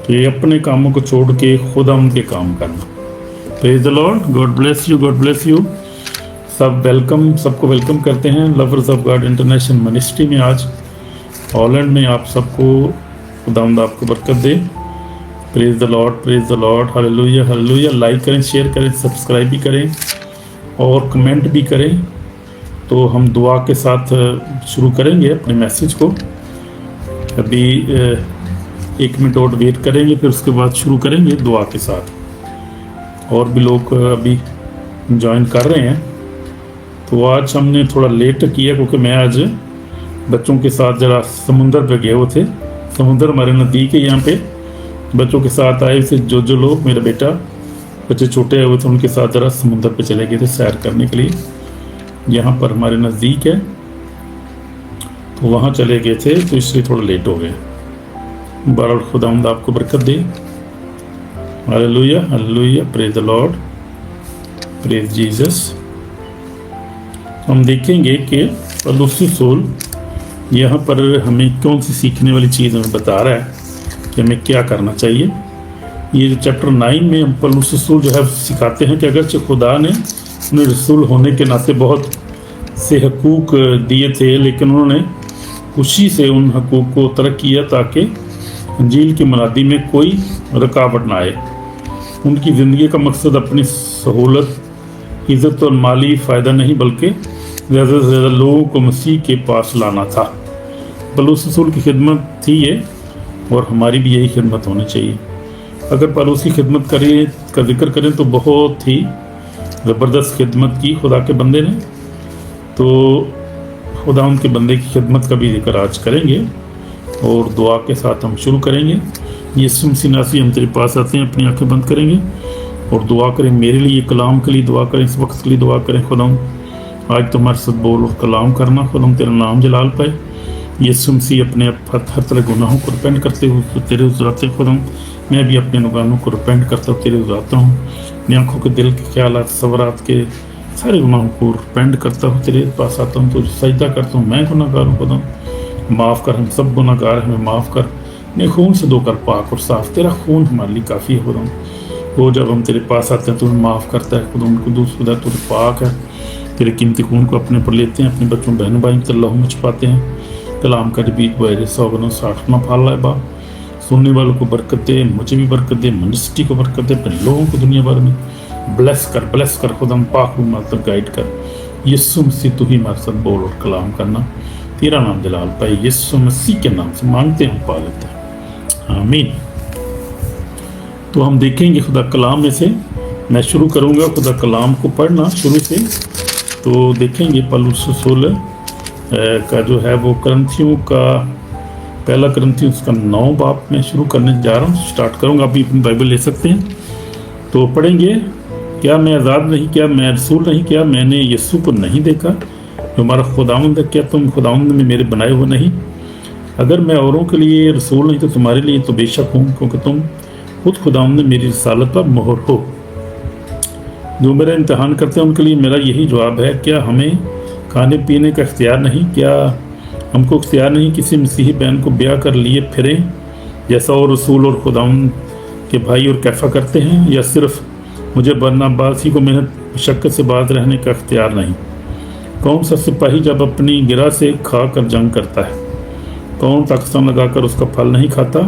कि अपने कामों को छोड़ के खुदा उनके काम करना। Praise the Lord, God bless you, God bless you. सब वेलकम, सबको वेलकम करते हैं lovers of God international ministry में। आज हॉलैंड में आप सबको खुदावंद आपको बरकत दे। Praise the Lord, praise the Lord, hallelujah hallelujah. Like करें, शेयर करें, सब्सक्राइब भी करें और कमेंट भी करें। तो हम दुआ के साथ शुरू करेंगे अपने मैसेज को। अभी 1 मिनट और वेट करेंगे, फिर उसके बाद शुरू करेंगे दुआ के साथ। और भी लोग अभी ज्वाइन कर रहे हैं। तो आज हमने थोड़ा लेट किया क्योंकि मैं आज बच्चों के साथ ज़रा समुंदर पे गए हुए थे। समुंदर हमारे नज़दीक है, यहाँ पे बच्चों के साथ आए थे। जो लोग, मेरा बेटा, बच्चे छोटे हुए थे, उनके साथ ज़रा समुंदर पे चले गए थे सैर करने के लिए। यहाँ पर हमारे नज़दीक है, तो वहाँ चले गए थे, तो इसलिए थोड़ा लेट हो गए। बहरहाल खुदावंद आपको बरकत दे। Hallelujah hallelujah, praise the Lord, praise Jesus. हम देखेंगे कि पौलुस रसूल यहाँ पर हमें कौन सी सीखने वाली चीज़ हमें बता रहा है कि हमें क्या करना चाहिए। ये जो चैप्टर 9 में हम पौलुस रसूल जो है सिखाते हैं कि अगरचे खुदा ने उन्हें रसूल होने के नाते बहुत से हकूक़ दिए थे, लेकिन उन्होंने खुशी से उन हकूक़ को तर्क किया ताकि इंजील की मुनादी में कोई रुकावट ना आए। उनकी ज़िंदगी का मकसद अपनी सहूलत, इज़्ज़त और माली फ़ायदा नहीं, बल्कि ज़्यादा से ज़्यादा लोगों को मसीह के पास लाना था। पौलुस रसूल की खिदमत थी ये, और हमारी भी यही खिदमत होनी चाहिए। अगर पौलुस की खिदमत का जिक्र करें तो बहुत ही ज़बरदस्त खिदमत की खुदा के बंदे ने। तो खुदा उनके बंदे की खिदमत का भी जिक्र आज करेंगे और दुआ के साथ हम शुरू करेंगे। यीशु मसीह नासी, हम तेरे पास आते हैं, अपनी आंखें बंद करेंगे और दुआ करें। मेरे लिए, कलाम के लिए दुआ करें, इस वक्त के लिए दुआ करें। खुदा आज तुम्हारे साथ बोल और कलाम करना, खुदा तेरा नाम जलाल पाए। यीशु मसीह अपने हर तरह गुनाहों को रिपेंट करते हुए तेरे उजाते। खुदा मैं भी अपने गुनाहों को रिपेंट करता हूँ, तेरे उजाता हूँ। अपनी आँखों के, दिल के ख्याल, सवरात के सारे गुनाहों को रिपेंट करता हूँ, तेरे पास आता हूँ, तो सजदा करता हूँ। मैं गुनाहगार हूँ, खुदा माफ़ कर, हम सब गुनाहगार हमें माफ़ कर, अपने खून से धोकर पाक और साफ। तेरा खून हमारे लिए काफ़ी है खुदा। वो जब हम तेरे पास आते हैं तो हमें माफ़ करता है खुदा। उनको दूसरा तो पाक है, तेरे कीमती खून को अपने पर लेते हैं, अपने बच्चों बहन भाई के लहू में छुपाते हैं। कलाम का बीच बहरे 100 फाल है बा। सुनने वालों को बरकत दे, मुझे भी बरकत दे, मिनिस्ट्री को बरकत दे, अपने लोगों को दुनिया भर में ब्लेस कर खुदा पाक मात्र गाइड कर। यीशु मसीह तू ही हमारे साथ बोल और कलाम करना, तेरा नाम जलाल पाए। यीशु मसीह के नाम से मांगते हैं, पा लेते हैं, आमीन। तो हम देखेंगे खुदा कलाम में से, मैं शुरू करूँगा खुदा कलाम को पढ़ना शुरू से। तो देखेंगे पौलुस रसूल का जो है वो करंथियों का पहला करंथियों का 9 बाब में शुरू करने जा रहा हूँ, स्टार्ट करूँगा। अभी अपनी बाइबल ले सकते हैं तो पढ़ेंगे। क्या मैं आज़ाद नहीं, क्या मैं रसूल नहीं, क्या मैंने यीशु को नहीं देखा जो हमारा खुदावंद है? क्या तुम खुदावंद में मेरे बनाए हुए नहीं? अगर मैं औरों के लिए रसूल नहीं तो तुम्हारे लिए तो बेशक हूँ, क्योंकि तुम खुद खुदावंद में मेरी रिसालत पर मोहर हो। जो मेरा इम्तहान करते हैं उनके लिए मेरा यही जवाब है, क्या हमें खाने पीने का इख्तियार नहीं? क्या हमको इख्तियार नहीं किसी मसीही बहन को ब्याह कर लिए फिरें जैसा और रसूल और खुदावंद के भाई और कैफा करते हैं? या सिर्फ मुझे बरनबास ही को मेहनत मशक्क़त से बात रहने का इख्तियार नहीं? कौन सा सिपाही जब अपनी गिरा से खा कर जंग करता है, कौन ताकस्तान लगाकर उसका फल नहीं खाता?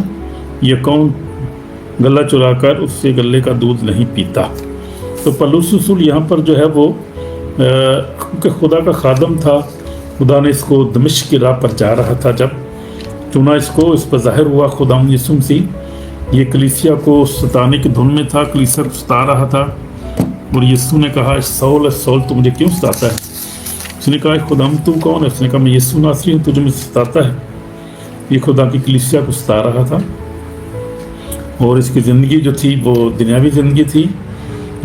या कौन गला चुराकर उससे गले का दूध नहीं पीता? तो पौलुस रसूल यहाँ पर जो है वो खुदा का खादम था। खुदा ने इसको दमिश्क की राह पर जा रहा था, जब चुना इसको, इस पर ज़ाहिर हुआ खुदा यीशु मसीह। ये कलीसिया को सताने की धुन में था, कलीसिया को सता रहा था। और यीशु ने कहा, सौल सौल तू मुझे क्यों सताता है? उसने कहा, खुदाम तू कौन है? उसने कहा, मैं यीशु नासरी हूँ, तुझे मुझे सताता है। ये खुदा की कलीसिया को सता रहा था। और इसकी ज़िंदगी जो थी वो दुनियावी ज़िंदगी थी।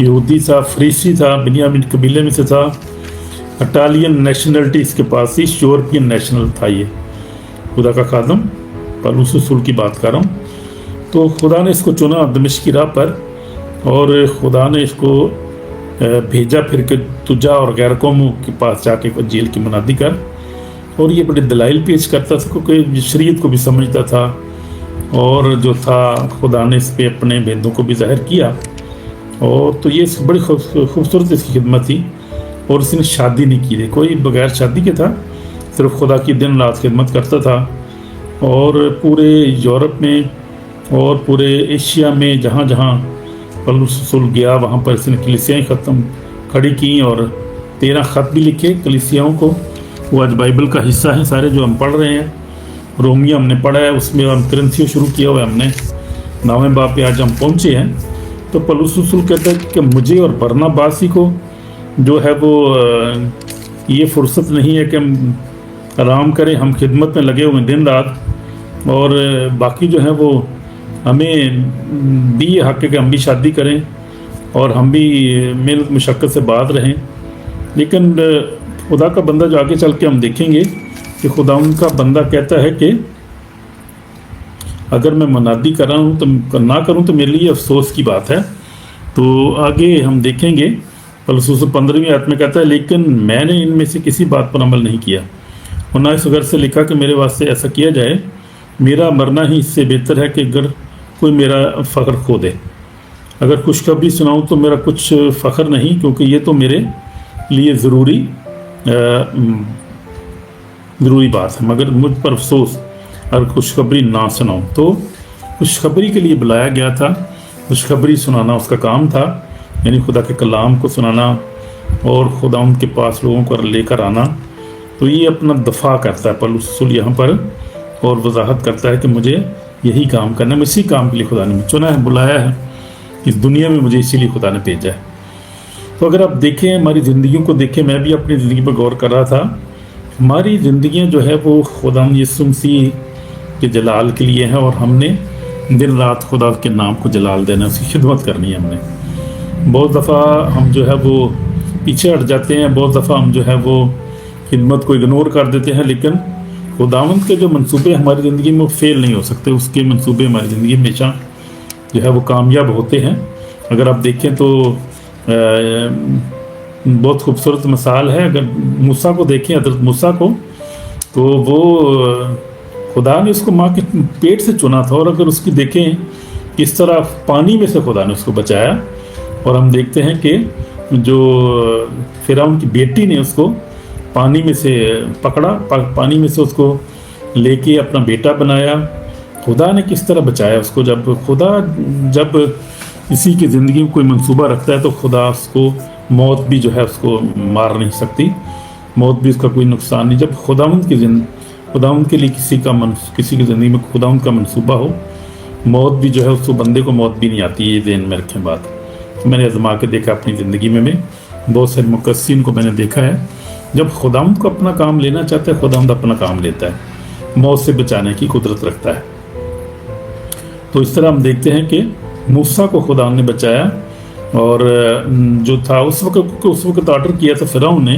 यहूदी था, फरीसी था, बिन्यामीन कबीले में से था, इटालियन नेशनलिटी इसके पास थी, यूरोपियन नेशनल था ये। खुदा का खादम पौलुस रसूल की बात कर रहा हूँ। तो खुदा ने इसको चुना दमिश्क की राह पर, और खुदा ने इसको भेजा फिर के तुझा और गैर कौमों के पास जाके इंजील की मुनादी कर। और ये बड़े दलाइल पेश करता था, क्योंकि शरीयत को भी समझता था, और जो था खुदा ने इस पे अपने भेदों को भी ज़ाहिर किया। और तो ये बड़ी खूबसूरत इसकी खिदमत थी। और इसने शादी नहीं की थी, कोई बगैर शादी के था, सिर्फ खुदा की दिन रात खिदमत करता था। और पूरे यूरोप में और पूरे एशिया में जहाँ जहाँ पौलुस रसूल गया वहाँ पर इसने कलीसियाएँ खड़ी की और 13 ख़त भी लिखे कलीसियाओं को। वो आज बाइबल का हिस्सा है सारे जो हम पढ़ रहे हैं। रोमियो हमने पढ़ा है, उसमें हम कुरिन्थियों शुरू किया हुआ है हमने, 9वें बाब पे आज हम पहुँचे हैं। तो पौलुस रसूल कहता है कि मुझे और बरनबास ही को जो है वो ये फुर्सत नहीं है कि हम आराम करें, हम खिदमत में लगे हुए हैं दिन रात, और बाकी जो है वो हमें भी हक है कि हम भी शादी करें और हम भी मेहनत मुशक्क़त से बात रहें। लेकिन खुदा का बंदा जो आगे चल के हम देखेंगे कि खुदा उनका बंदा कहता है कि अगर मैं मुनादी कर रहा हूँ तो ना करूँ तो मेरे लिए अफसोस की बात है। तो आगे हम देखेंगे पौलुस 15वीं आयत में कहता है, लेकिन मैंने इनमें से किसी बात पर अमल नहीं किया और ना इस गर्ज से लिखा कि मेरे वास्ते ऐसा किया जाए। मेरा मरना ही इससे बेहतर है कि अगर कोई मेरा फ़ख्र खो दे। अगर खुशखबरी सुनाऊँ तो मेरा कुछ फ़ख्र नहीं, क्योंकि ये तो मेरे लिए ज़रूरी बात है, मगर मुझ पर अफसोस अगर खुशखबरी ना सुनाऊँ। तो खुशखबरी के लिए बुलाया गया था, खुशखबरी सुनाना उसका काम था, यानी खुदा के कलाम को सुनाना और खुदा उनके पास लोगों को लेकर आना। तो ये अपना दफ़ा करता है पौलुस रसूल यहाँ पर और वजाहत करता है कि मुझे यही काम करना है, इसी काम के लिए खुदा ने चुना है, बुलाया है इस दुनिया में, मुझे इसीलिए खुदा ने भेजा है। तो अगर आप देखें हमारी ज़िंदगियों को देखें, मैं भी अपनी ज़िंदगी पर गौर कर रहा था, हमारी ज़िंदगियाँ जो है वो खुदा यीशु मसीह के जलाल के लिए है और हमने दिन रात खुदा के नाम को जलाल देना, उसकी खिदमत करनी है हमने। बहुत दफ़ा हम जो है वो पीछे हट जाते हैं, बहुत दफ़ा हम जो है वो खिदमत को इग्नोर कर देते हैं, लेकिन खुदावंद के जो मंसूबे हमारी ज़िंदगी में फेल नहीं हो सकते, उसके मंसूबे हमारी ज़िंदगी हमेशा जो है वो कामयाब होते हैं। अगर आप देखें तो बहुत खूबसूरत मिसाल है, अगर मूसा को देखें, हज़रत मूसा को, तो वो खुदा ने उसको माँ के पेट से चुना था, और अगर उसकी देखें किस तरह पानी में से खुदा ने उसको बचाया। और हम देखते हैं कि जो फिरौन की बेटी ने उसको पानी में से पकड़ा, पानी में से उसको लेके अपना बेटा बनाया। खुदा ने किस तरह बचाया उसको। जब किसी की ज़िंदगी में कोई मंसूबा रखता है तो खुदा उसको मौत भी जो है उसको मार नहीं सकती, मौत भी उसका कोई नुकसान नहीं। जब खुदावंद के लिए किसी की ज़िंदगी में खुदावंद का मंसूबा हो, मौत भी जो है उसको बंदे को मौत भी नहीं आती। ये ध्यान में रखें बात। मैंने आजमा के देखा अपनी ज़िंदगी में बहुत सारे मुकस्सिन को मैंने देखा है, जब खुदावंद को अपना काम लेना चाहता है, खुदावंद अपना काम लेता है, मौत से बचाने की कुदरत रखता है। तो इस तरह हम देखते हैं कि मूसा को खुदा ने बचाया, और जो था उस वक्त ऑर्डर किया था फिरौन ने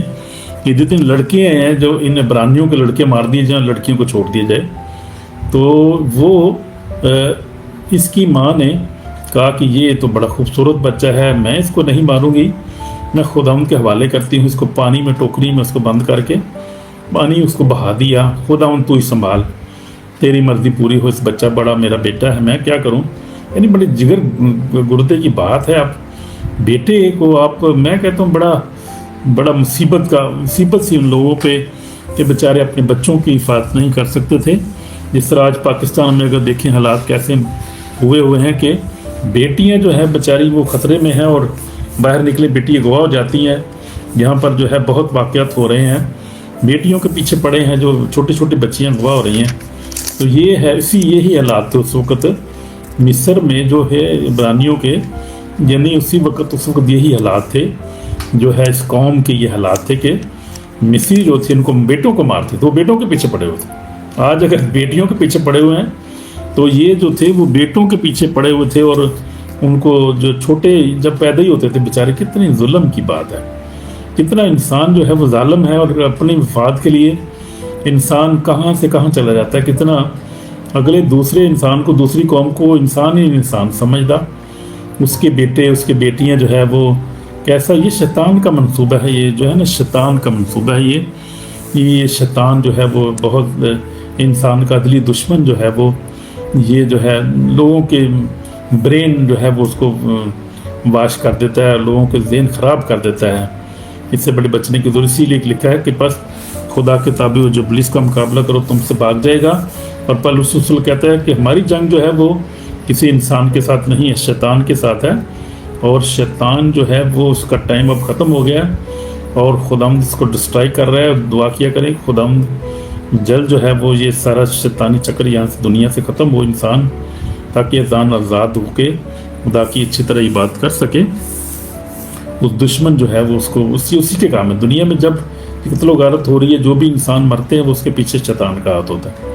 कि जितने लड़के हैं जो इन इब्रानियों के लड़के मार दिए जाए, लड़कियों को छोड़ दिया जाए। तो वो इसकी माँ ने कहा कि ये तो बड़ा खूबसूरत बच्चा है, मैं इसको नहीं मारूंगी, मैं खुदावंद के हवाले करती हूँ इसको। पानी में टोकरी में उसको बंद करके पानी उसको बहा दिया। खुदावंद तू ही संभाल, तेरी मर्जी पूरी हो, इस बच्चा बड़ा मेरा बेटा है, मैं क्या करूँ। यानी बड़ी जिगर गुर्दे की बात है। आप बेटे को आप, मैं कहता हूँ बड़ा मुसीबत सी उन लोगों पे कि बेचारे अपने बच्चों की हिफाजत नहीं कर सकते थे। जिस तरह आज पाकिस्तान में अगर देखें हालात कैसे हुए हैं कि बेटियां जो है बेचारी वो ख़तरे में हैं, और बाहर निकले बेटी अगवा हो जाती हैं। यहाँ पर जो है बहुत वाक़यात हो रहे हैं, बेटियों के पीछे पड़े हैं, जो छोटी छोटी बच्चियाँ अगवा हो रही हैं। तो ये है यही हालात थे उस वक़्त मिस्र में जो है इब्रानियों के, यानी उस वक्त यही हालात थे जो है इस कौम के। ये हालात थे कि मिस्री जो थे इनको बेटों को मारते थे, वो बेटों के पीछे पड़े हुए थे। आज अगर बेटियों के पीछे पड़े हुए हैं तो ये जो थे वो बेटों के पीछे पड़े हुए थे, और उनको जो छोटे जब पैदा ही होते थे बेचारे, कितनी जुल्म की बात है, कितना इंसान जो है वो जालिम है, और अपने मफाद के लिए इंसान कहाँ से कहाँ चला जाता है, कितना अगले दूसरे इंसान को, दूसरी कौम को इंसान ही इंसान समझदा, उसके बेटे उसके बेटियां जो है वो कैसा। ये शैतान का मंसूबा है, ये जो है ना शैतान का मंसूबा है। ये शैतान जो है वो बहुत इंसान का अदली दुश्मन जो है वो یہ جو ہے لوگوں کے برین جو ہے وہ اس کو واش کر دیتا ہے، لوگوں کے ذہن خراب کر دیتا ہے. اس سے بڑے بچنے کی ضرورت، اسی لیے لکھا ہے کہ بس خدا کے تابع جو ابلیس کا مقابلہ کرو تم سے بھاگ جائے گا. اور پولس رسول کہتا ہے کہ ہماری جنگ جو ہے وہ کسی انسان کے ساتھ نہیں ہے، شیطان کے ساتھ ہے. اور شیطان جو ہے وہ اس کا ٹائم اب ختم ہو گیا اور خداوند اس کو ڈسٹرائی کر رہا ہے. دعا کیا کریں خداوند جلد جو ہے وہ یہ سارا شیطانی چکر یہاں سے دنیا سے ختم ہو انسان، تاکہ انسان آزاد ہو کے خدا کی اچھی طرح عبادت کر سکے. اس دشمن جو ہے وہ اس کو اسی کے کام ہے. دنیا میں جب قتل و غارت ہو رہی ہے، جو بھی انسان مرتے ہیں وہ اس کے پیچھے شیطان کا ہاتھ ہوتا ہے.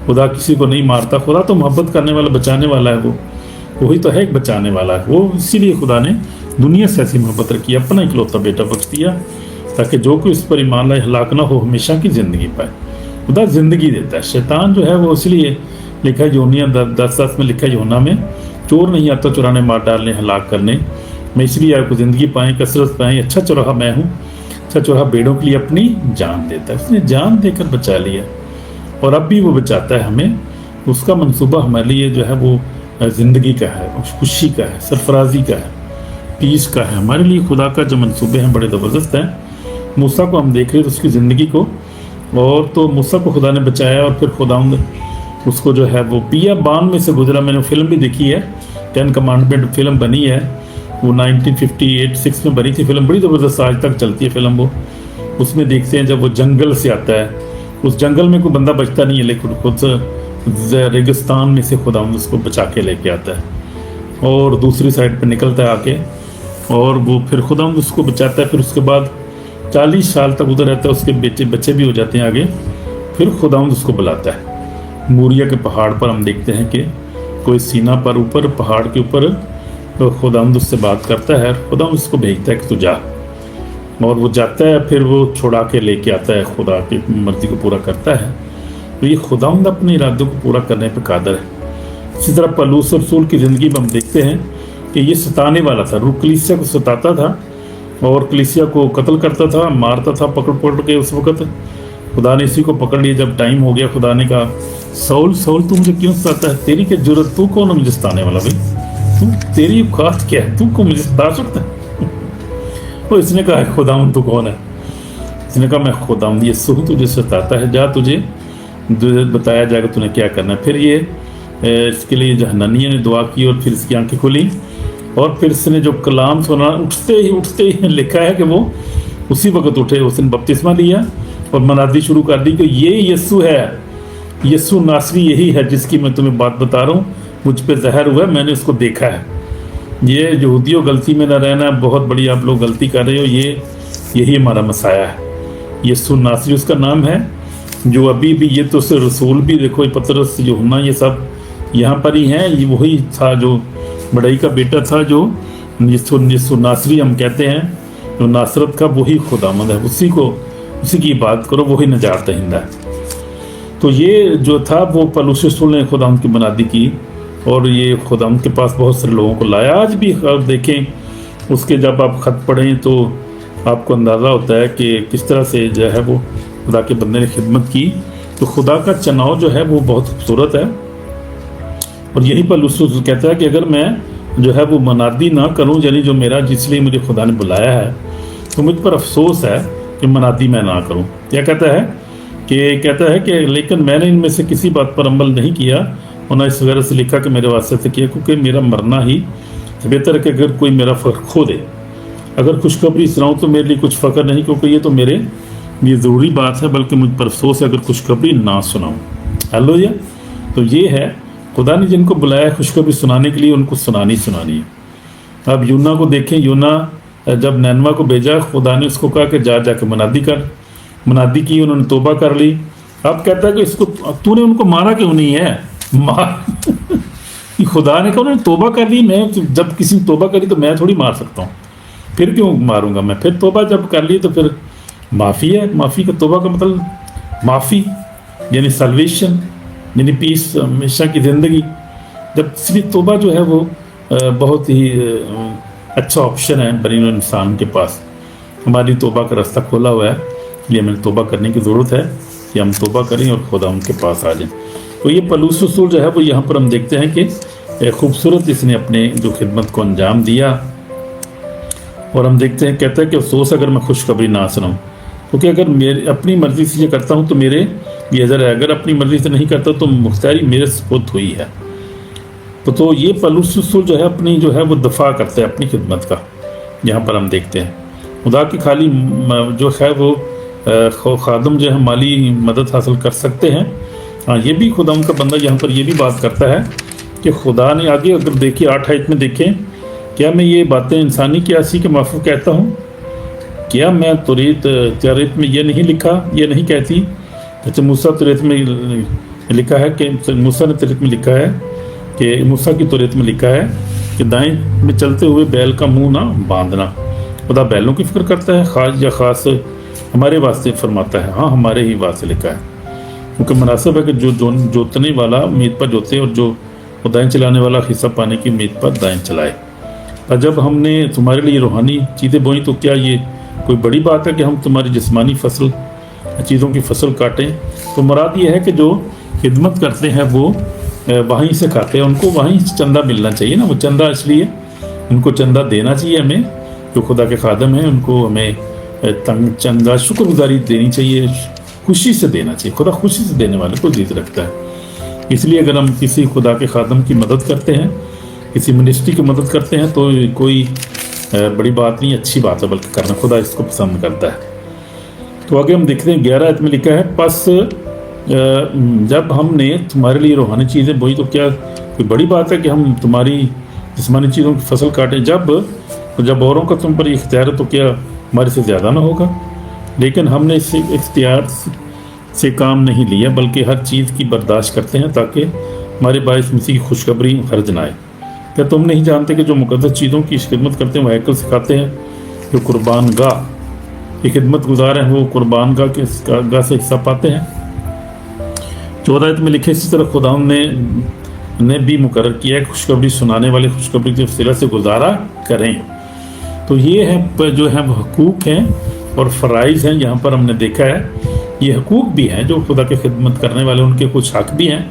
خدا کسی کو نہیں مارتا، خدا تو محبت کرنے والا بچانے والا ہے، وہی تو ہے ایک بچانے والا ہے. وہ اسی لیے خدا نے دنیا سے ایسی محبت رکھی، اپنا اکلوتا بیٹا بخش دیا تاکہ جو کوئی اس پر ایمان لائے ہلاک نہ ہو، ہمیشہ کی زندگی پائے. خدا زندگی دیتا ہے. شیطان جو ہے وہ اس لیے لکھا ہے یونیا 10:10 میں لکھا ہے یونا میں، چور نہیں آتا چرانے مار ڈالنے ہلاک کرنے، میں اس لیے آپ کو زندگی پائیں کثرت پائیں. اچھا چوراہا میں ہوں، اچھا چوراہا بیڑوں کے لیے اپنی جان دیتا ہے. اس نے جان دے کر بچا لیا اور اب بھی وہ بچاتا ہے ہمیں. اس کا منصوبہ ہمارے لیے جو ہے وہ زندگی کا ہے، خوشی کا ہے، سرفرازی کا ہے، پیس کا ہے. ہمارے لیے خدا کا جو منصوبے ہیں بڑے زبردست ہیں. موسیٰ کو ہم دیکھ رہے تو اس کی زندگی کو، اور تو موسیٰ کو خدا نے بچایا اور پھر خداوند اس کو جو ہے وہ بیا بان میں سے گزرا. میں نے فلم بھی دیکھی ہے، 10 کمانڈمنٹ فلم بنی ہے، وہ 1958-6 میں بنی تھی فلم، بڑی زبردست آج تک چلتی ہے فلم. وہ اس میں دیکھتے ہیں جب وہ جنگل سے آتا ہے، اس جنگل میں کوئی بندہ بچتا نہیں ہے لیکن خود ریگستان میں سے خداوند اس کو بچا کے لے کے آتا ہے اور دوسری سائڈ پہ نکلتا ہے آ کے، اور وہ پھر خداوند اس کو بچاتا ہے. پھر اس کے بعد 40 سال تک ادھر رہتا ہے، اس کے بچے بھی ہو جاتے ہیں آگے. پھر خداوند اس کو بلاتا ہے موریا کے پہاڑ پر. ہم دیکھتے ہیں کہ کوئی سینا پر اوپر پہاڑ کے اوپر خداوند اس سے بات کرتا ہے، خداوند اس کو بھیجتا ہے کہ تو جا، اور وہ جاتا ہے. پھر وہ چھوڑا کے لے کے آتا ہے، خدا کی مرضی کو پورا کرتا ہے. تو یہ خداوند اپنے ارادوں کو پورا کرنے پہ قادر ہے. اسی طرح پولس رسول کی زندگی میں ہم دیکھتے ہیں کہ یہ ستانے والا تھا، روح کلیسیا کو ستاتا تھا اور کلیسیا کو قتل کرتا تھا، مارتا تھا پکڑ کے. اس وقت خدا نے اسی کو پکڑ لیا. جب ٹائم ہو گیا خدا نے کہا سول سول تو مجھے کیوں ستاتا ہے، تیری کیا جرت، تو کون ہے مجھے ستانے والا بھائی، تیری اوقات کیا ہے، تو کو مجھے ستا سکتا ہے. تو اس نے کہا خداوند تو کون ہے؟ اس نے کہا میں خداوند یسوع ہوں، تجھے ستاتا ہے، جا تجھے بتایا جائے گا تو نے کیا کرنا ہے. پھر یہ اس کے لیے جو حنانیہ نے دعا کی اور پھر اس کی آنکھیں کھلی اور پھر اس نے جو کلام سنا، اٹھتے ہی لکھا ہے کہ وہ اسی وقت اٹھے. اس نے بپتسمہ لیا اور منادی شروع کر دی کہ یہ یسوع ہے، یسوع ناصری یہی ہے جس کی میں تمہیں بات بتا رہا ہوں، مجھ پہ ظاہر ہوا ہے، میں نے اس کو دیکھا ہے. یہ یہودیوں غلطی میں نہ رہنا، بہت بڑی آپ لوگ غلطی کر رہے ہو. یہی ہمارا مسایہ ہے، یسوع ناصری اس کا نام ہے. جو ابھی بھی یہ تو اس رسول بھی دیکھو، پطرس یوحنا یہ سب یہاں پر ہی ہیں. یہ وہی تھا جو بڑائی کا بیٹا تھا، جو یسوع ناصری ہم کہتے ہیں، جو ناصرت کا وہی خداوند ہے. اسی کی بات کرو، وہی نجات دہندہ ہے. تو یہ جو تھا وہ پولس رسول نے خداوند کی منادی کی اور یہ خداوند کے پاس بہت سارے لوگوں کو لایا. آج بھی دیکھیں اس کے جب آپ خط پڑھیں تو آپ کو اندازہ ہوتا ہے کہ کس طرح سے جو ہے وہ خدا کے بندے نے خدمت کی. تو خدا کا چناؤ جو ہے وہ بہت خوبصورت ہے. اور یہی پولس رسول کہتا ہے کہ اگر میں جو ہے وہ منادی نہ کروں، یعنی جو میرا جس لیے مجھے خدا نے بلایا ہے، تو مجھ پر افسوس ہے کہ منادی میں نہ کروں. کیا کہتا ہے کہ لیکن میں نے ان میں سے کسی بات پر عمل نہیں کیا اور نہ اس وغیرہ سے لکھا کہ میرے واسطے سے کیا، کیونکہ میرا مرنا ہی بہتر ہے کہ اگر کوئی میرا فخر کھو دے. اگر خوشخبری سناؤں تو میرے لیے کچھ فخر نہیں، کیونکہ یہ تو میرے لیے ضروری بات ہے، بلکہ مجھ پر افسوس ہے اگر خوشخبری نہ سناؤں. ہیلویا. تو یہ ہے خدا نے جن کو بلایا خوشخبری سنانے کے لیے، ان کو سنانی ہے. اب یونا کو دیکھیں، یونا جب نینوا کو بھیجا، خدا نے اس کو کہا کہ جا کے منادی کی. انہوں نے توبہ کر لی. اب کہتا ہے کہ اس کو تو نے ان کو مارا کیوں نہیں ہے؟ خدا نے کہا انہوں نے توبہ کر لی، میں جب کسی نے توبہ کری تو میں تھوڑی مار سکتا ہوں، پھر کیوں ماروں گا میں؟ پھر توبہ جب کر لی تو پھر معافی ہے. معافی کا توبہ کا مطلب معافی یعنی سلویشن، یعنی پیس، ہمیشہ کی زندگی. جب صرف توبہ جو ہے وہ بہت ہی اچھا آپشن ہے بنی نوع انسان کے پاس. ہماری توبہ کا راستہ کھولا ہوا ہے، یہ ہمیں توبہ کرنے کی ضرورت ہے کہ ہم توبہ کریں اور خدا ان کے پاس آ جائیں. تو یہ پلوس رسول جو ہے وہ یہاں پر ہم دیکھتے ہیں کہ خوبصورت اس نے اپنے جو خدمت کو انجام دیا، اور ہم دیکھتے ہیں کہتا ہے کہ افسوس اگر میں خوشخبری نہ سناؤں، کیونکہ اگر میرے اپنی مرضی سے یہ کرتا ہوں تو میرے یہ اجر ہے، اگر اپنی مرضی سے نہیں کرتا تو مختاری میرے سپرد ہوئی ہے۔ تو یہ پلوس رسول جو ہے اپنی جو ہے وہ دفاع کرتا ہے اپنی خدمت کا، یہاں پر ہم دیکھتے ہیں خدا کی خالی جو ہے وہ خادم جو ہے مالی مدد حاصل کر سکتے ہیں۔ ہاں، یہ بھی خدا کا بندہ یہاں پر یہ بھی بات کرتا ہے کہ خدا نے آگے اگر دیکھیں 8 آیت میں دیکھیں، کیا میں یہ باتیں انسانی قیاسی کے موافق کہتا ہوں؟ کیا میں توریت میں یہ نہیں لکھا، یہ نہیں کہتی؟ اچھا، موسیٰ توریت میں لکھا ہے کہ موسیٰ نے توریت میں لکھا ہے کہ موسیٰ کی توریت میں لکھا ہے کہ دائیں میں چلتے ہوئے بیل کا منہ نہ باندھنا۔ خدا بیلوں کی فکر کرتا ہے، خاص یا خاص ہمارے واسطے فرماتا ہے؟ ہاں، ہمارے ہی واسطے لکھا ہے، کیونکہ مناسب ہے کہ جو جوتنے والا امید پر جوتے اور جو دائیں چلانے والا حصہ پانے کی امید پر دائیں چلائے۔ اور جب ہم نے تمہارے لیے روحانی چیزیں بوئیں تو کیا یہ کوئی بڑی بات ہے کہ ہم تمہاری جسمانی چیزوں کی فصل کاٹیں؟ تو مراد یہ ہے کہ جو خدمت کرتے ہیں وہ وہیں سے کھاتے ہیں، ان کو وہیں سے چندہ ملنا چاہیے نا۔ وہ چندہ اس لیے ان کو چندہ دینا چاہیے، ہمیں جو خدا کے خادم ہیں ان کو ہمیں چندہ شکر گزاری دینی چاہیے، خوشی سے دینا چاہیے۔ خدا خوشی سے دینے والے کو عزیز رکھتا ہے۔ اس لیے اگر ہم کسی خدا کے خادم کی مدد کرتے ہیں، کسی منسٹری کی مدد کرتے ہیں تو کوئی بڑی بات نہیں، اچھی بات ہے بلکہ کرنا، خدا اس کو پسند کرتا ہے۔ تو آگے ہم دیکھتے ہیں 11 آیت میں لکھا ہے، پس جب ہم نے تمہارے لیے روحانی چیزیں بوئی تو کیا کوئی بڑی بات ہے کہ ہم تمہاری جسمانی چیزوں کی فصل کاٹیں؟ جب اوروں کا تم پر اختیار ہے تو کیا ہمارے سے زیادہ نہ ہوگا؟ لیکن ہم نے اس اختیار سے کام نہیں لیا بلکہ ہر چیز کی برداشت کرتے ہیں تاکہ ہمارے باعث مسیح کی خوشخبری خرج نہ آئے۔ کیا تم نہیں جانتے کہ جو مقدس چیزوں کی خدمت کرتے ہیں وہ ہیکل سکھاتے ہیں؟ جو قربان گاہ کی خدمت گزار ہیں وہ قربان گاہ سے حصہ پاتے ہیں۔ 14 آیت میں لکھے، اسی طرح خدا نے بھی مقرر کیا ہے خوشخبری سنانے والے خوشخبری کے وسیلہ سے گزارا کریں۔ تو یہ ہے جو ہے وہ حقوق ہیں اور فرائض ہیں، یہاں پر ہم نے دیکھا ہے یہ حقوق بھی ہیں جو خدا کی خدمت کرنے والے، ان کے کچھ حق بھی ہیں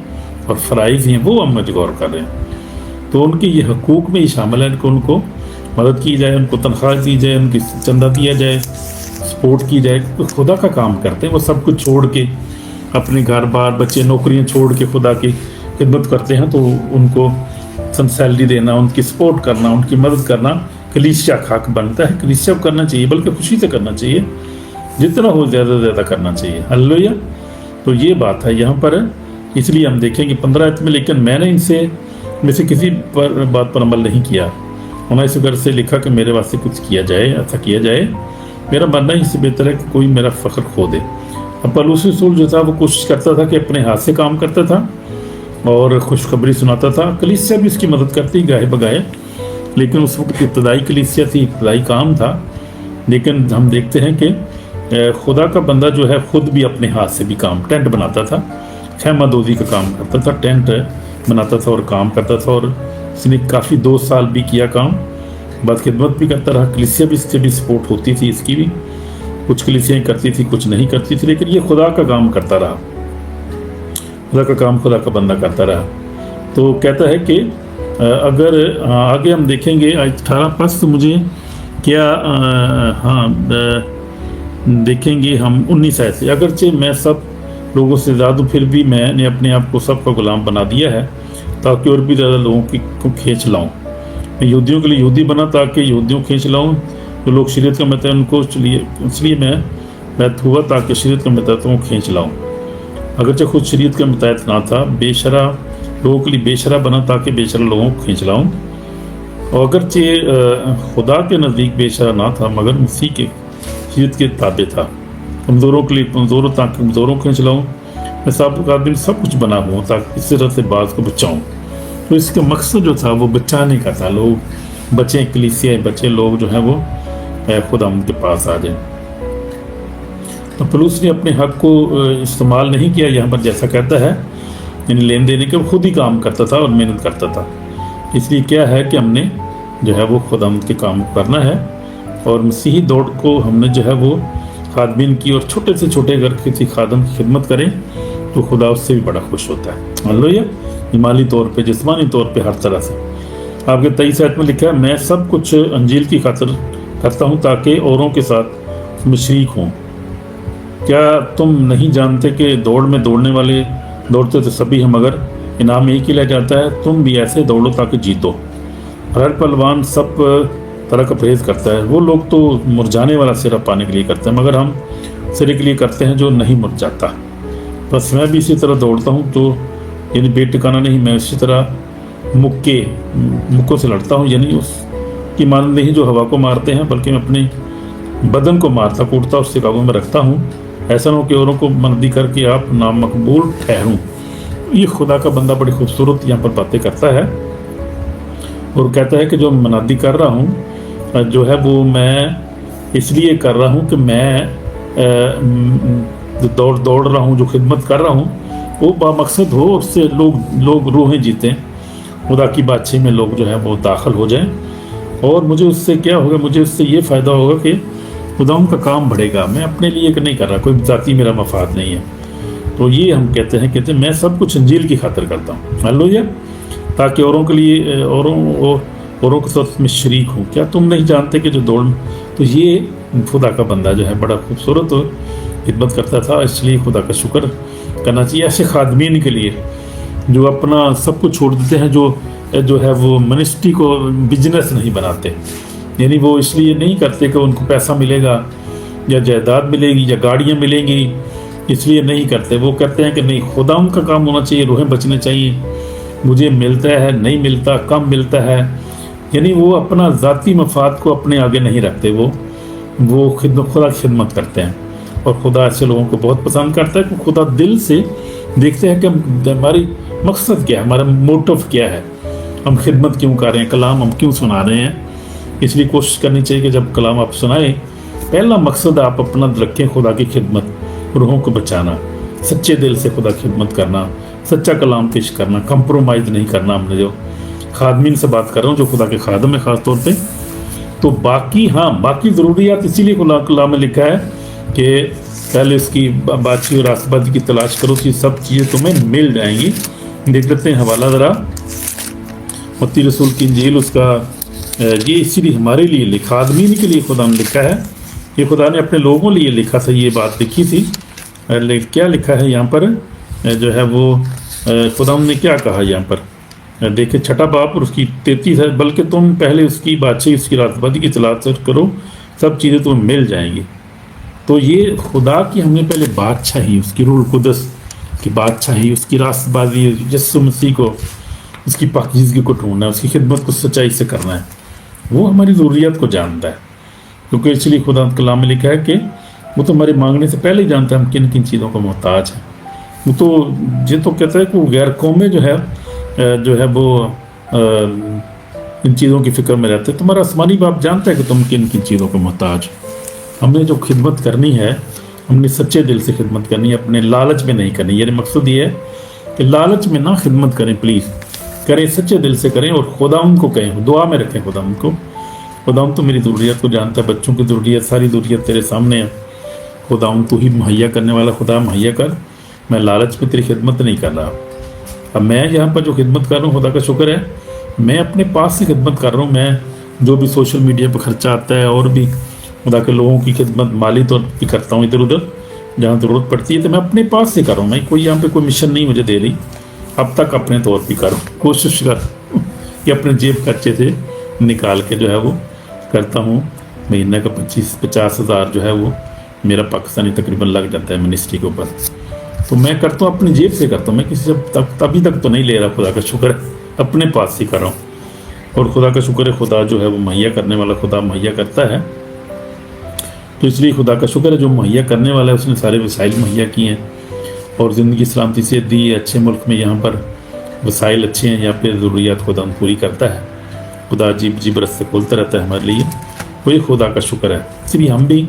اور فرائض ہیں، وہ ہم غور کر رہے ہیں۔ تو ان کے یہ حقوق میں ہی شامل ہے کہ ان کو مدد کی جائے، ان کو تنخواہ دی جائے، ان کی چندہ دیا جائے، سپورٹ کی جائے۔ خدا کا کام کرتے ہیں، وہ سب کچھ چھوڑ کے اپنے گھر بار بچے نوکریاں چھوڑ کے خدا کی خدمت کرتے ہیں، تو ان کو سیلری دینا، ان کی سپورٹ کرنا، ان کی مدد کرنا کلیسیا کا حق بنتا ہے۔ کلیسیا کو کرنا چاہیے، بلکہ خوشی سے کرنا چاہیے، جتنا ہو زیادہ سے زیادہ کرنا چاہیے۔ ہلیلویا۔ تو یہ بات ہے یہاں پر، اس لیے ہم دیکھیں گے 15 آیت میں، لیکن میں نے ان سے کسی بات پر عمل نہیں کیا، انہیں اس غرض سے لکھا کہ میرے واسطے کچھ کیا جائے، ایسا کیا جائے، میرا ماننا اس سے بہتر ہے کہ کوئی میرا فخر کھو دے۔ اب پولس رسول جو تھا وہ کوشش کرتا تھا کہ اپنے ہاتھ سے کام کرتا تھا اور خوشخبری سناتا تھا، کلیسیا بھی اس کی مدد کرتی گاہے بگاہے، لیکن اس وقت ابتدائی کلیسیا تھی، ابتدائی کام تھا۔ لیکن ہم دیکھتے ہیں کہ خدا کا بندہ جو ہے خود بھی اپنے ہاتھ سے بھی کام، ٹینٹ بناتا تھا، خیمہ دوزی کا کام کرتا تھا، ٹینٹ بناتا تھا اور کام کرتا تھا، اور اس نے کافی 2 سال بھی کیا کام، بعد خدمت بھی کرتا رہا۔ کلیسیا بھی اس سے بھی سپورٹ ہوتی تھی، اس کی بھی کچھ کلیسیاں کرتی تھی، کچھ نہیں کرتی تھی، لیکن یہ خدا کا کام کرتا رہا، خدا کا کام خدا کا بندہ کرتا رہا۔ تو کہتا ہے کہ اگر آگے ہم دیکھیں گے 18، پس مجھے کیا دیکھیں گے ہم 19 آیت سے، اگرچہ میں سب لوگوں سے زیادہ ہوں پھر بھی میں نے اپنے آپ کو سب کا غلام بنا دیا ہے تاکہ اور بھی زیادہ لوگوں کو کھینچ لاؤں۔ میں یہودیوں کے لیے یہودی بنا تاکہ یہودیوں کو کھینچ لاؤں، جو لوگ شریعت کا متحد ان کو، اس لیے میں بیعت ہوا تاکہ شریعت کا متحدوں کو کھینچ لاؤں، اگرچہ خود شریعت کا متحد نہ تھا، بے شرع لوگوں کے لیے بے شرع بنا تاکہ بے شرع لوگوں کو کھینچ لاؤں، اور اگرچہ خدا کے نزدیک بے شرع نہ تھا مگر مسیح کے شریعت کے تابع تھا، کمزوروں کے لیے کمزور تاکہ کمزوروں کو کھینچ لاؤں، میں سابق آدمی سب کچھ بنا ہوں تاکہ اس طرح سے بعض کو بچاؤں۔ تو اس کا مقصد جو تھا وہ بچانے کا تھا، لوگ بچیں، کلیسیا بچے، لوگ جو ہیں وہ خدا ان کے پاس آ جائیں۔ تو پولس نے اپنے حق کو استعمال نہیں کیا یہاں پر، جیسا کہتا ہے، یعنی لین دینے کے، خود ہی کام کرتا تھا اور محنت کرتا تھا۔ اس لیے کیا ہے کہ ہم نے جو ہے وہ خدا کے کام کرنا ہے، اور مسیحی دوڑ کو ہم نے جو ہے وہ خادمین کی، اور چھوٹے سے چھوٹے اگر کسی خادم کی خدمت کریں तो खुदा उससे भी बड़ा खुश होता है। मान लो ये माली तौर पे, जिस्मानी तौर पे, हर तरह से। आपके 23 आयत में लिखा है, मैं सब कुछ अंजील की खातिर करता हूँ ताकि औरों के साथ मैं शरीक हूँ। क्या तुम नहीं जानते कि दौड़ में दौड़ने वाले दौड़ते तो सभी हैं मगर इनाम एक ही ले जाता है। तुम भी ऐसे दौड़ो ताकि जीतो। हर पहलवान सब तरह का परहेज करता है। वो लोग तो मुरझाने वाला सिरा पाने के लिए करते हैं, मगर हम सिरे के लिए करते हैं जो नहीं मुरझाता। बस मैं भी इसी तरह दौड़ता हूँ, तो यानी बेटिकाना नहीं, मैं इसी तरह मुक्कों से लड़ता हूँ, यानी उसकी मानंद नहीं जो हवा को मारते हैं, बल्कि मैं अपने बदन को मारता कूटता उससे काबू में रखता हूँ, ऐसा न हो कि औरों को मनदी करके आप नामकबूल ठहरूं। ये खुदा का बंदा बड़ी खूबसूरत यहाँ पर बातें करता है और कहता है कि जो मनादी कर रहा हूँ जो है वो मैं इसलिए कर रहा हूँ कि मैं दौड़ रहा हूँ, जो खिदमत कर रहा हूँ वो बामकसद हो, उससे लोग रूहें जीतें, खुदा की बादशाही में लोग जो है वो दाखिल हो जाएं। और मुझे उससे क्या होगा, मुझे उससे ये फ़ायदा होगा कि खुदा का काम बढ़ेगा। मैं अपने लिए नहीं कर रहा, कोई ज़ाती मेरा मफाद नहीं है। तो ये हम कहते हैं मैं सब कुछ अंजील की खातिर करता हूँ, हालेलुया, ताकि औरों के लिए औरों के साथ मैं शरीक हूँ। क्या तुम नहीं जानते कि जो दौड़, तो ये खुदा का बंदा जो है बड़ा खूबसूरत खिदमत करता था, इसलिए खुदा का शुक्र करना चाहिए। ऐसे खादमीन के लिए जो अपना सब कुछ छोड़ देते हैं, जो है वो मिनिस्ट्री को बिजनेस नहीं बनाते, यानी वो इसलिए नहीं करते कि उनको पैसा मिलेगा या जायदाद मिलेगी या गाड़ियाँ मिलेंगी, इसलिए नहीं करते। वो कहते हैं कि नहीं, खुदा उनका काम होना चाहिए, रूहें बचने चाहिए, मुझे मिलता है नहीं मिलता, कम मिलता है, यानी वो अपना ज़ाती मफाद को अपने आगे नहीं रखते, वो खुदा की खिदमत करते हैं। और खुदा ऐसे लोगों को बहुत पसंद करता है कि खुदा दिल से देखते हैं कि हमारी मकसद क्या है, हमारा मोटिव क्या है, हम खिदमत क्यों कर रहे हैं, कलाम हम क्यों सुना रहे हैं। इसलिए कोशिश करनी चाहिए कि जब कलाम आप सुनाएं, पहला मकसद आप अपना रखें खुदा की खिदमत, रूहों को बचाना, सच्चे दिल से खुदा की खिदमत करना, सच्चा कलाम पेश करना, कंप्रोमाइज़ नहीं करना। हमने जो खादमीन से बात कर रहा हूँ जो खुदा के खादम है ख़ास तौर पे, तो बाकी ज़रूरियात इसीलिए खुदा कलाम में लिखा है कि पहले उसकी बादशाही और रास्तबाजी की तलाश करो, कि सब चीज़ें तुम्हें मिल जाएंगी। देख लेते हैं हवाला ज़रा, मत्ती रसूल की इंजील, उसका ये इसीलिए हमारे लिए लिखा, आदमी के लिए खुदा ने लिखा है, ये खुदा ने अपने लोगों लिए लिखा था, ये बात लिखी थी। क्या लिखा है यहाँ पर जो है वो खुदा ने क्या कहा यहाँ पर, देखिए छठा बाप और उसकी 33 है, बल्कि तुम पहले उसकी बादशाही उसकी रास्तबाजी की तलाश करो, सब चीज़ें तुम्हें मिल जाएंगी। तो ये खुदा की हमने पहले बादशाही, उसकी रूह कुदस की बादशाही, उसकी रास्तबाजी, यीशु मसीह को, उसकी पाकीज़गी को ढूंढना है, उसकी खिदमत को सच्चाई से करना है, वो हमारी ज़रूरियत को जानता है। क्योंकि इसलिए खुदा कलाम में लिखा है कि वो तो हमारे मांगने से पहले ही जानता है हम किन किन चीज़ों का मोहताज है। वो तो ये तो कहता है कि वो गैर कौमें जो है वो इन चीज़ों की फ़िक्र में रहते हैं। तुम्हारा आसमानी बाप जानता है कि तुम किन किन चीज़ों का मोहताज। हमने जो खिदमत करनी है, हमने सच्चे दिल से खिदमत करनी है, अपने लालच में नहीं करनी। यानी मकसद ये है कि लालच में ना खिदमत करें, प्लीज़ करें, सच्चे दिल से करें और खुदावंद को कहें, दुआ में रखें खुदावंद को। खुदावंद तो मेरी ज़रूरियत को जानता है, बच्चों की ज़रूरियत, सारी ज़रूरियत तेरे सामने है। खुदावंद तू ही मुहैया करने वाला, खुदा मुहैया कर, मैं लालच में तेरी खिदमत नहीं कर रहा। अब मैं यहाँ पर जो खिदमत कर रहा हूँ, खुदा का शुक्र है, मैं अपने पास से खिदमत कर रहा हूँ। मैं जो भी सोशल मीडिया पर खर्चा आता है और भी खुदा के लोगों की खिदमत माली तौर पर करता हूँ, इधर उधर जहाँ ज़रूरत पड़ती है, तो मैं अपने पास से कर रहा हूँ। मैं कोई यहाँ पे कोई मिशन नहीं मुझे दे रही, अब तक अपने तौर पर करूँ, कोशिश कर कि अपने जेब खर्चे से निकाल के जो है वो करता हूँ। महीने का 25-50 हज़ार जो है वो मेरा पाकिस्तानी तकरीबन लग जाता है मिनिस्ट्री के ऊपर। तो मैं करता हूँ, अपनी जेब से करता हूँ, मैं किसी से अभी तक तो नहीं ले रहा। खुदा का शुक्र है, अपने पास ही कर रहा हूँ। और खुदा का शुक्र है, खुदा जो है वो मुहैया करने वाला खुदा मुहैया करता है। तो इसलिए खुदा का शुक्र है, जो मुहैया करने वाला है उसने सारे वसाइल मुहैया किए हैं और ज़िंदगी सलामती से दी है। अच्छे मुल्क में यहाँ पर वसाइल अच्छे हैं, यहाँ पर ज़रूरियात खुदा पूरी करता है। खुदा अजीब रस्ते खोलता रहता है हमारे लिए, वही खुदा का शुक्र है। इसलिए हम भी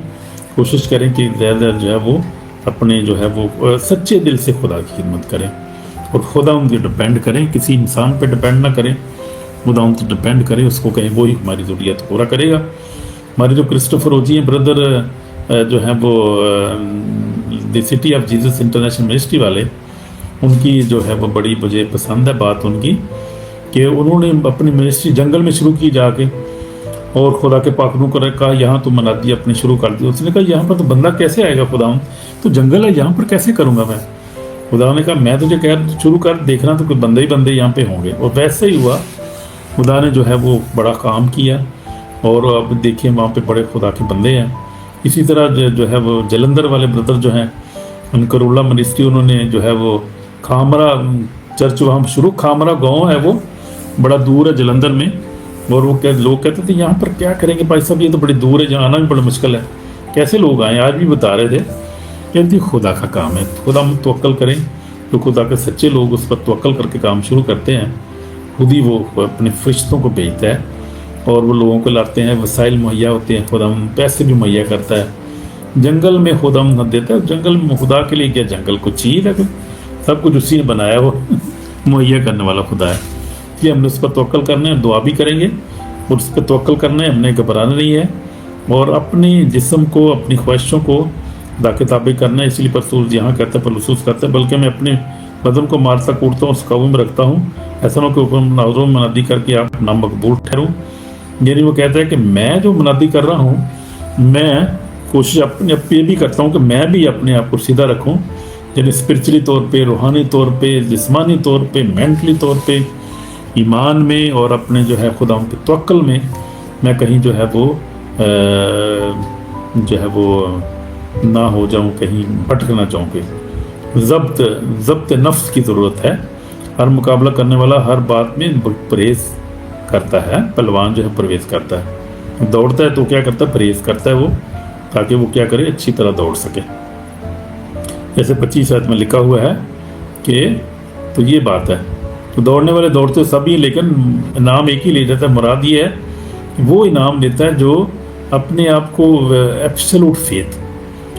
कोशिश करें कि ज़्यादा जो है वो अपने जो है वो सच्चे दिल से खुदा की खिदमत करें और खुदा उनके डिपेंड करें, किसी इंसान पे डिपेंड ना करें, खुदा उन पर डिपेंड करें, उसको कहें वो ही हमारी ज़रूरियत पूरा करेगा। हमारे जो क्रिस्टोफर ओजी हैं ब्रदर जो हैं वो the city of Jesus international ministry वाले, ان کی جو ہے وہ بڑی مجھے پسند ہے بات ان کی کہ انہوں نے اپنی منسٹری جنگل میں شروع کی جا کے، اور خدا کے پاکروں کو کہا یہاں تو منادی اپنی شروع کر دی. اس نے کہا یہاں پر تو بندہ کیسے آئے گا خداوند، تو جنگل ہے یہاں پر کیسے کروں گا میں. خدا نے کہا میں تجھے کہہ شروع کر، دیکھنا تو کوئی بندے یہاں پہ ہوں گے. اور ویسے ہی ہوا، خدا نے جو ہے وہ بڑا کام کیا، اور اب دیکھیں وہاں پہ بڑے خدا کے بندے ہیں. اسی طرح جو ہے وہ جلندر والے بردر جو ہیں، انکرولہ منسٹری، انہوں نے جو ہے وہ کھامرا چرچ وہاں شروع، کھامرا گاؤں ہے وہ بڑا دور ہے جلندر میں، اور وہ لوگ کہتے تھے یہاں پر کیا کریں گے بھائی صاحب، یہ تو بڑی دور ہے، جہاں آنا بھی بڑا مشکل ہے، کیسے لوگ آئیں. آج بھی بتا رہے تھے کہ خدا کا کام ہے، خدا ہم توکل کریں. تو خدا کے سچے لوگ اس پر توکل کر کے کام شروع کرتے ہیں، خود ہی وہ اپنے فرشتوں کو بھیجتا ہے اور وہ لوگوں کو لاتے ہیں، وسائل مہیا ہوتے ہیں، خدا پیسے بھی مہیا کرتا ہے. جنگل میں خدا نہ دیتا ہے، جنگل میں خدا کے لیے کیا جنگل کچھ چیز ہے، سب کچھ اسی نے بنایا، وہ مہیا کرنے والا خدا ہے. اس لیے ہم نے اس پر توکل کرنا ہے، دعا بھی کریں گے اور اس پہ توکل کرنا ہے، ہم نے گھبرانا نہیں ہے، اور اپنی جسم کو اپنی خواہشوں کو خدا کے تابع کرنا ہے. اس لیے رسول یہاں کہتا ہے، پلوسوس کہتا ہے بلکہ میں اپنے بدن کو مارتا کوڑتا ہوں، اس قابو میں رکھتا ہوں، ایسا نہ کہ حکم ناظروں میں منادی کر کے آپ نامقبول ٹھہروں. یعنی وہ کہتا ہے کہ میں جو منادی کر رہا ہوں، میں کوشش اپنے یہ بھی کرتا ہوں کہ میں بھی اپنے آپ کو سیدھا رکھوں، یعنی اسپرچولی طور پہ، روحانی طور پہ، جسمانی طور پہ، مینٹلی طور پہ، ایمان میں، اور اپنے جو ہے خدا ان کے توکل میں کہیں جو ہے وہ نہ ہو جاؤں، کہیں بھٹک نہ جاؤں. کہ ضبط نفس کی ضرورت ہے. ہر مقابلہ کرنے والا ہر بات میں پرہیز کرتا ہے. پہلوان جو ہے پرہیز کرتا ہے، دوڑتا ہے تو کیا کرتا ہے، پرہیز کرتا ہے وہ، تاکہ وہ کیا کرے، اچھی طرح دوڑ سکے. جیسے 25 آیت میں لکھا ہوا ہے کہ تو یہ بات ہے، تو دوڑنے والے دوڑتے سبھی، لیکن انعام ایک ہی لے جاتا ہے. مراد یہ ہے کہ وہ انعام دیتا ہے جو اپنے آپ کو ایبسولوٹ فیتھ،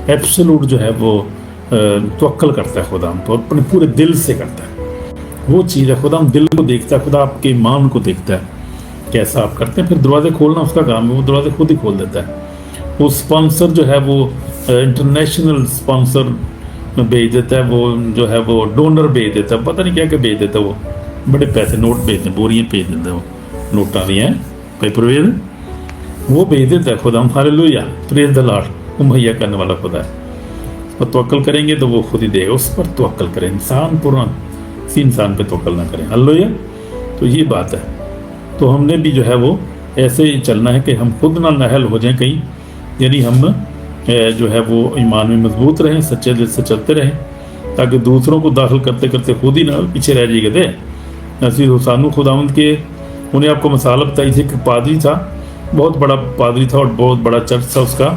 ایبسولوٹ جو ہے وہ توکل کرتا ہے خدا تو اپنے پورے دل سے کرتا ہے. وہ چیز ہے، خدا دل کو دیکھتا ہے، خدا آپ کے ایمان کو دیکھتا ہے کیسا آپ کرتے ہیں. پھر دروازے کھولنا اس کا کام ہے، وہ دروازے خود ہی کھول دیتا ہے. وہ اسپانسر جو ہے وہ انٹرنیشنل اسپانسر بھیج دیتا ہے، وہ جو ہے وہ ڈونر بھیج دیتا ہے، پتہ نہیں کیا بھیج دیتا ہے. وہ بڑے پیسے نوٹ بھیجتے ہیں، بوریاں بھیج دیتا ہے، وہ نوٹاں نہیں ہیں، پیپر ویز وہ بھیج دیتا ہے. خدا ہاللیلویا، پریز دی لارڈ، وہ مہیا کرنے والا خدا ہے. اس پر توکل کریں گے تو وہ خود ہی دے گا. اس پر توکل کریں، انسان اسی انسان پہ توکل نہ کریں. ہاللیلویا. تو یہ بات ہے. تو ہم نے بھی جو ہے وہ ایسے ہی چلنا ہے کہ ہم خود نہ نہل ہو جائیں کہیں، یعنی ہم جو ہے وہ ایمان میں مضبوط رہیں، سچے دل سے چلتے رہیں، تاکہ دوسروں کو داخل کرتے کرتے خود ہی نہ پیچھے رہ جائے گا. نصیر حسانو خداوند کے انہیں آپ کو مثال بتائی تھی کہ پادری تھا، بہت بڑا پادری تھا اور بہت بڑا چرچ تھا اس کا،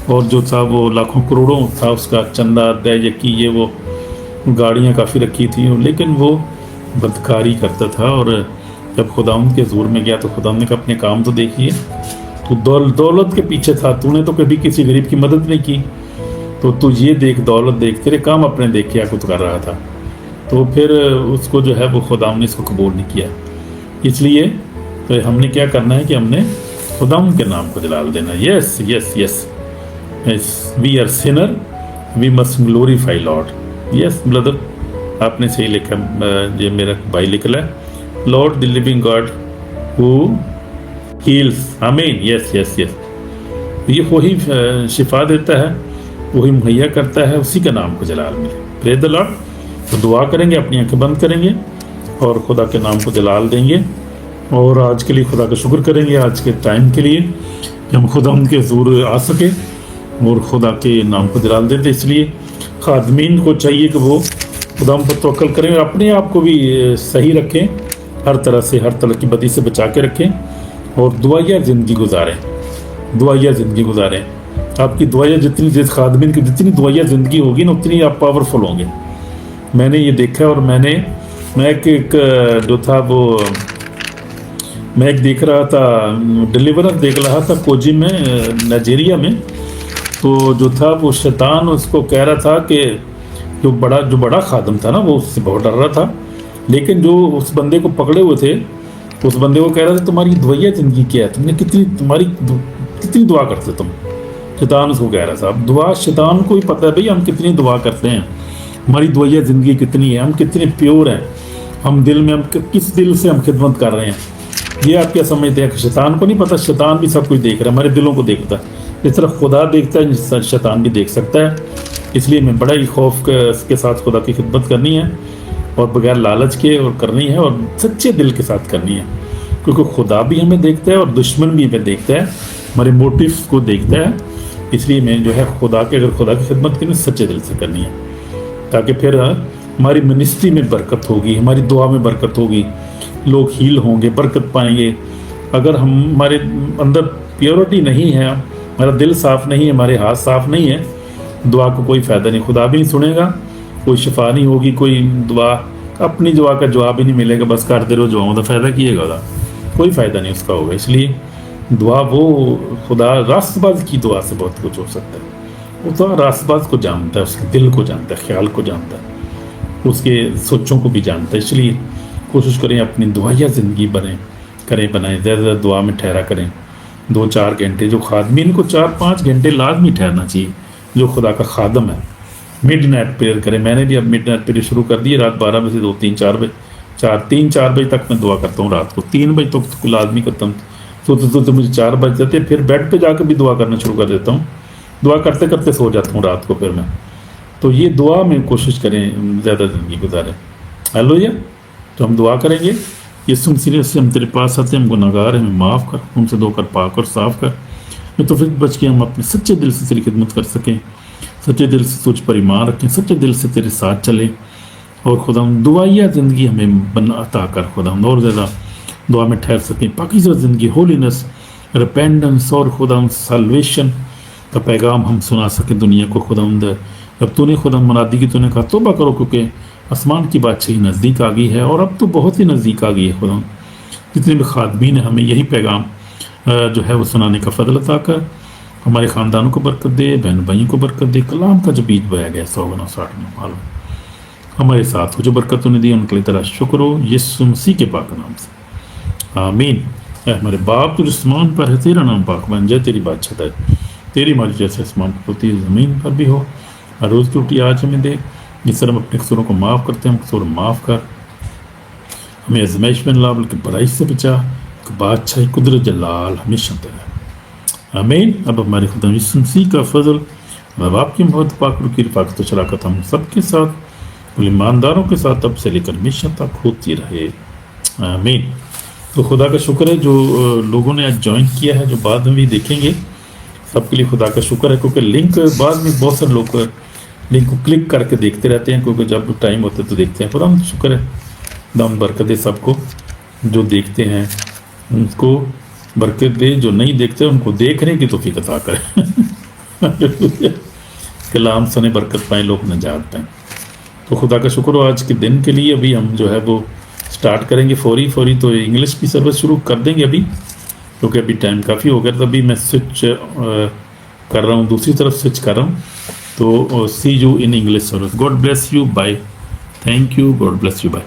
اور جو تھا وہ لاکھوں کروڑوں تھا اس کا چندہ دے یکی، یہ وہ گاڑیاں کافی رکھی تھیں، لیکن وہ بدکاری کرتا تھا. اور جب خداوند کے حضور میں گیا تو خداوند نے کہا اپنے کام تو دیکھیے، تو دولت کے پیچھے تھا، تو نے تو کبھی کسی غریب کی مدد نہیں کی، تو یہ دیکھ، دولت دیکھ، تیرے کام اپنے دیکھ کیا کچھ کر رہا تھا. تو پھر اس کو جو ہے وہ خداوند نے اس کو قبول نہیں کیا. اس لیے تو ہم نے کیا کرنا ہے کہ ہم نے خداوند کے نام کو جلال دینا. Yes yes yes we are sinner, we must glorify Lord. Yes brother, آپ نے صحیح لکھا، یہ میرا بھائی لکھ رہا ہے، لارڈ دی لیونگ گاڈ ہو ہیلز. آمین. یس یس یس، یہ وہی شفا دیتا ہے، وہی مہیا کرتا ہے، اسی کا نام کو جلال ملے. پریز دی لارڈ. تو دعا کریں گے، اپنی آنکھیں بند کریں گے اور خدا کے نام کو جلال دیں گے. اور آج کے لیے خدا کا شکر کریں گے، آج کے ٹائم کے لیے کہ ہم خدا ان کے حضور آ سکے اور خدا کے نام کو جلال دیتے. اس لیے خادمین کو چاہیے کہ وہ خدا ہم پر توکل کریں اور اپنے آپ کو بھی صحیح رکھیں، ہر طرح سے، ہر طرح کی بدی سے بچا کے رکھیں، اور دعائیہ زندگی گزاریں. دعائیہ زندگی گزاریں. آپ کی دعائیہ جتنی، جس خادمین کی جتنی دعائیہ زندگی ہوگی نا، اتنی آپ پاورفل ہوں گے. میں نے یہ دیکھا ہے، اور میں ایک جو تھا وہ میں ایک دیکھ رہا تھا، ڈیلیورر دیکھ رہا تھا کوجی میں، نائجیریا میں. تو جو تھا وہ شیطان اس کو کہہ رہا تھا کہ جو بڑا خادم تھا نا، وہ اس سے بہت ڈر رہا تھا، لیکن جو اس بندے کو پکڑے ہوئے تھے، اس بندے کو کہہ رہا تھا تمہاری دعائیہ زندگی کیا ہے، تم نے کتنی دعا کرتے تم. شیطان اس کو کہہ رہا تھا. اب دعا شیطان کو ہی پتہ ہے بھئی ہم کتنی دعا کرتے ہیں. हमारी दुआया ज़िंदगी कितनी है, हम कितने प्योर हैं, हम दिल में, हम किस दिल से हम खिदमत कर रहे हैं। ये आप क्या समझते हैं कि शैतान को नहीं पता? शैतान भी सब कुछ देख रहा है, हमारे दिलों को देखता है। जिस तरह खुदा देखता है, जिस तरह शैतान भी देख सकता है। इसलिए हमें बड़ा ही खौफ के साथ खुदा की खिदमत करनी है, और बगैर लालच के और करनी है, और सच्चे दिल के साथ करनी है, क्योंकि खुदा भी हमें देखता है और दुश्मन भी हमें देखता है, हमारे मोटिव्स को देखता है। इसलिए मैं जो है अगर खुदा की खिदमत करनी, सच्चे दिल से करनी है, ताकि फिर हमारी मिनिस्ट्री में बरकत होगी, हमारी दुआ में बरकत होगी, लोग हील होंगे, बरकत पाएंगे। अगर हमारे अंदर प्योरिटी नहीं है, हमारा दिल साफ़ नहीं है, हमारे हाथ साफ़ नहीं है, दुआ को कोई फ़ायदा नहीं, खुदा भी नहीं सुनेगा, कोई शिफा नहीं होगी, कोई दुआ, अपनी दुआ का जवाब ही नहीं मिलेगा, बस करते रहो दुआओं का फ़ायदा किएगा, कोई फ़ायदा नहीं उसका होगा। इसलिए दुआ वो खुदा रास्तबाज की दुआ से बहुत कुछ हो सकता है। वो तो रास्तबाज को जानता है, उसके दिल को जानता है, ख्याल को जानता है, उसके सोचों को भी जानता है। इसलिए कोशिश करें अपनी दुआया ज़िंदगी बनाएं, ज़्यादा दुआ में ठहरा करें। 2-4 घंटे, जो खादमीन को 4-5 घंटे लाजमी ठहरना चाहिए, जो खुदा का खादम है। मिड नाइट प्रेयर करें। मैंने भी अब मिड नाइट प्रेयर शुरू कर दी है, रात 12 बजे से 2-3-4 बजे 3-4 बजे तक मैं दुआ करता हूँ रात को। 3 बजे तक तो लाजमी करता हूँ, तो मुझे 4 बज जाते हैं। फिर बेड पे जाकर भी दुआ करना शुरू कर देता हूँ, दुआ करते करते सो जाता हूँ रात को फिर मैं। तो ये दुआ में कोशिश करें ज़्यादा ज़िंदगी गुजारें। हालेलुया। तो हम दुआ करेंगे, यीशु मसीह से हम तेरे पास आते हैं, हम गुनाहगार हैं, हमें माफ़ कर, हमसे धोकर पाक और साफ़ कर, मैं तो फिर बच के हम अपने सच्चे दिल से तेरी खिदमत कर सकें, सच्चे दिल से तुझ पर ईमान रखें, सच्चे दिल से तेरे साथ चलें। और खुदा दुआया ज़िंदगी हमें अता कर खुदा, और ज़्यादा दुआ में ठहर सकें। पाकीज़ा ज़िंदगी, होलीनेस, रिपेंडेंस और खुदा सल्वेशन का पैगाम हम सुना सकें दुनिया को। खुदा जब तूने खुदा मुनादी की तूने कहा तौबा करो, क्योंकि आसमान की बादशाही नज़दीक आ गई है, और अब तो बहुत ही नज़दीक आ गई है। खुदा जितने भी खादमीन हैं, हमें यही पैगाम जो है वो सुनाने का फजल अता कर, हमारे ख़ानदानों को बरकत दे, बहन भाइयों को बरकत दे। कलाम का जो बीज बोया गया 100 गुना 60 गुना मालूम हमारे साथ हो, जो बरकत उन्हें दी उनके लिए तेरा शुक्र हो, यीशु मसीह के पाक नाम से आमीन। हमारे बाप जो आसमान पर है, तेरा नाम पाक बन जाए, तेरी बादशाह है, तेरी मर्ज़ी जैसे आसमान पर होती है ज़मीन पर भी हो। हर रोज़ की रोटी आज हमें दे, जिस तरह हम अपने कसूरों को माफ़ करते हैं, हम कसूर माफ़ कर, हमें आज़माइश में ला बल्कि बुराई से बचा, बादशाही कुदरत जलाल हमेशा तेरा आमीन। अब हमारे खुदा यीशु मसीह का फजल, माँ बाप की मोहब्बत, पाक की रफ़ाक़त, शराकत हम सबके साथ, ईमानदारों के साथ अब से लेकर हमेशा तक होती रहे आमीन। तो खुदा का शुक्र है जो लोगों ने आज ज्वाइन किया है, जो बाद में भी देखेंगे, सबके लिए खुदा का शुक्र है। क्योंकि लिंक बाद में बहुत सारे लोग लिंक को क्लिक करके देखते रहते हैं, क्योंकि जब टाइम होता है तो देखते हैं। खुदा शुक्र है, दम बरकत दे सबको, जो देखते हैं उनको बरकत दे, जो नहीं देखते उनको देखने की तौफीक अता करें। कलाम सुने, बरकत पाएँ, लोग नजात पाएँ। तो खुदा का शुक्र हो आज के दिन के लिए। अभी हम जो है वो स्टार्ट करेंगे फौरी तो इंग्लिश की सर्विस शुरू कर देंगे अभी, क्योंकि अभी टाइम काफ़ी हो गया। तो अभी मैं स्विच कर रहा हूँ, दूसरी तरफ स्विच कर रहा हूँ। तो see you in English service. God bless you, bye, thank you, God bless you, bye.